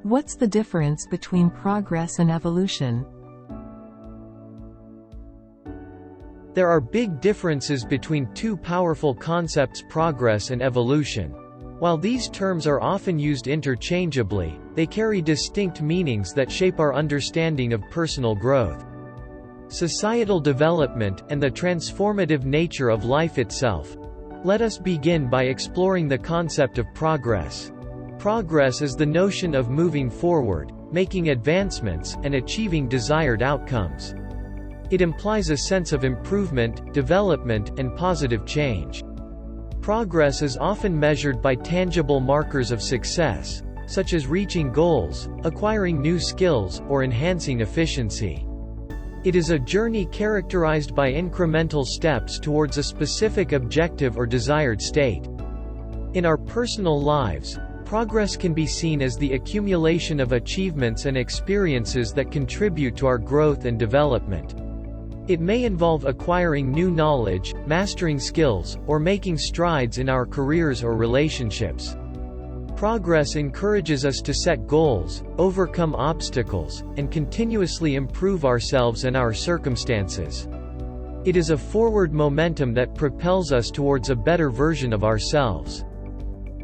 What's the difference between progress and evolution? There are big differences between two powerful concepts, progress and evolution. While these terms are often used interchangeably, they carry distinct meanings that shape our understanding of personal growth, societal development, and the transformative nature of life itself. Let us begin by exploring the concept of progress. Progress is the notion of moving forward, making advancements, and achieving desired outcomes. It implies a sense of improvement, development, and positive change. Progress is often measured by tangible markers of success, such as reaching goals, acquiring new skills, or enhancing efficiency. It is a journey characterized by incremental steps towards a specific objective or desired state. In our personal lives, progress can be seen as the accumulation of achievements and experiences that contribute to our growth and development. It may involve acquiring new knowledge, mastering skills, or making strides in our careers or relationships. Progress encourages us to set goals, overcome obstacles, and continuously improve ourselves and our circumstances. It is a forward momentum that propels us towards a better version of ourselves.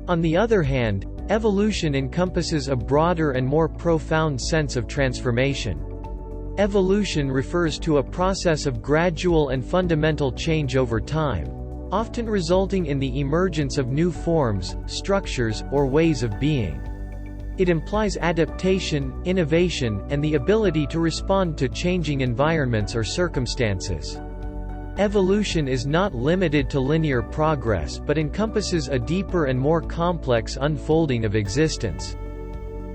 On the other hand, evolution encompasses a broader and more profound sense of transformation. Evolution refers to a process of gradual and fundamental change over time, often resulting in the emergence of new forms, structures, or ways of being. It implies adaptation, innovation, and the ability to respond to changing environments or circumstances. Evolution is not limited to linear progress but encompasses a deeper and more complex unfolding of existence.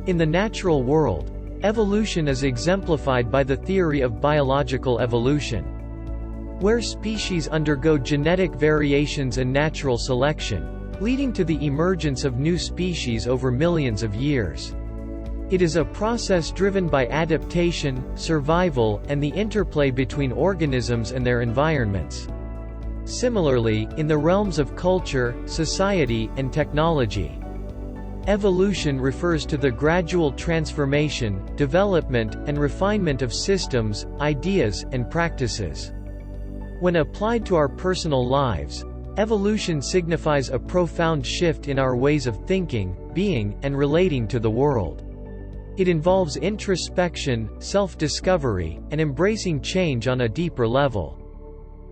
In the natural world, evolution is exemplified by the theory of biological evolution, where species undergo genetic variations and natural selection, leading to the emergence of new species over millions of years. It is a process driven by adaptation, survival, and the interplay between organisms and their environments. Similarly, in the realms of culture, society, and technology, evolution refers to the gradual transformation, development, and refinement of systems, ideas, and practices. When applied to our personal lives, evolution signifies a profound shift in our ways of thinking, being, and relating to the world. It involves introspection, self-discovery, and embracing change on a deeper level.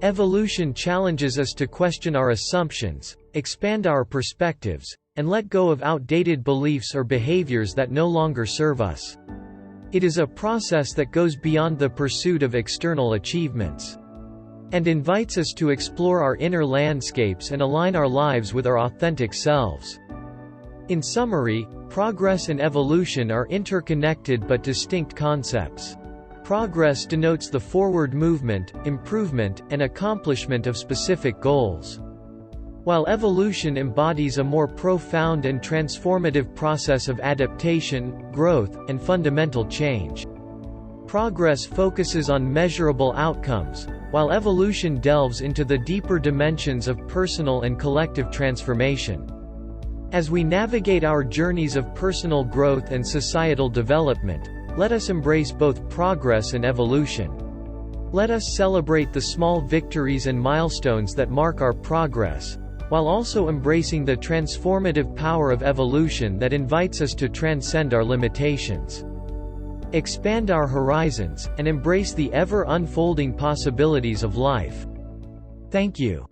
Evolution challenges us to question our assumptions, expand our perspectives, and let go of outdated beliefs or behaviors that no longer serve us. It is a process that goes beyond the pursuit of external achievements, and invites us to explore our inner landscapes and align our lives with our authentic selves. In summary, progress and evolution are interconnected but distinct concepts. Progress denotes the forward movement, improvement, and accomplishment of specific goals, while evolution embodies a more profound and transformative process of adaptation, growth, and fundamental change. Progress focuses on measurable outcomes, while evolution delves into the deeper dimensions of personal and collective transformation. As we navigate our journeys of personal growth and societal development, let us embrace both progress and evolution. Let us celebrate the small victories and milestones that mark our progress, while also embracing the transformative power of evolution that invites us to transcend our limitations, expand our horizons, and embrace the ever-unfolding possibilities of life. Thank you.